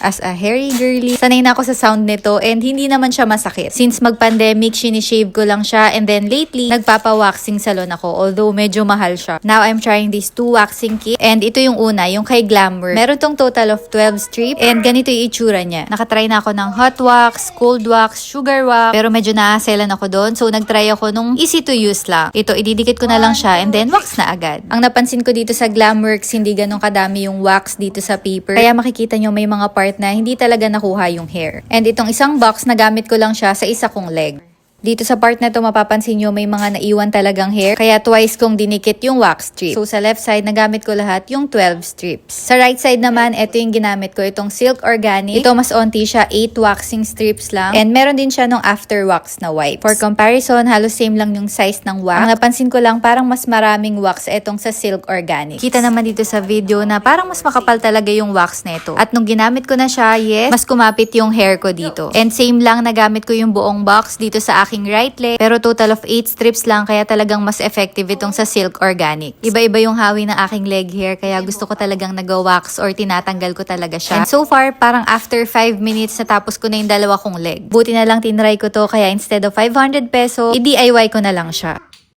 as a hairy girly. Sanay na ako sa sound nito and hindi naman siya masakit. Since mag-pandemic, sinishave ko lang siya and then lately, nagpapa-waxing salon ako although medyo mahal siya. Now, I'm trying these 2 waxing kits and ito yung una, yung kay Glamwork. Meron tong total of 12 strips and ganito yung itsura niya. Nakatry na ako ng hot wax, cold wax, sugar wax, pero medyo naaselan ako doon. So, nagtry ako nung easy to use lang. Ito, ididikit ko na lang siya and then wax na agad. Ang napansin ko dito sa Glamworks, hindi ganun kadami yung wax dito sa paper. Kaya makikita nyo may mga part na hindi talaga nakuha yung hair. And itong isang box, nagamit ko lang siya sa isa kong leg. Dito sa part na to mapapansin nyo may mga naiwan talagang hair. Kaya twice kong dinikit yung wax strip. So sa left side, nagamit ko lahat yung 12 strips. Sa right side naman, ito yung ginamit ko. Itong Silk Organic. Ito mas onti siya. 8 waxing strips lang. And meron din siya nung after wax na wipes. For comparison, halos same lang yung size ng wax. Ang napansin ko lang, parang mas maraming wax itong sa Silk Organic. Kita naman dito sa video na parang mas makapal talaga yung wax nito. At nung ginamit ko na siya, yes, mas kumapit yung hair ko dito. And same lang, nagamit ko yung buong box dito sa aking right leg, pero total of 8 strips lang, kaya talagang mas effective itong sa Silk Organic. Iba-iba yung hawi ng aking leg hair, kaya gusto ko talagang nag-wax or tinatanggal ko talaga siya. And so far, parang after 5 minutes, natapos ko na yung dalawa kong leg. Buti na lang tinry ko to, kaya instead of 500 peso, i-DIY ko na lang siya.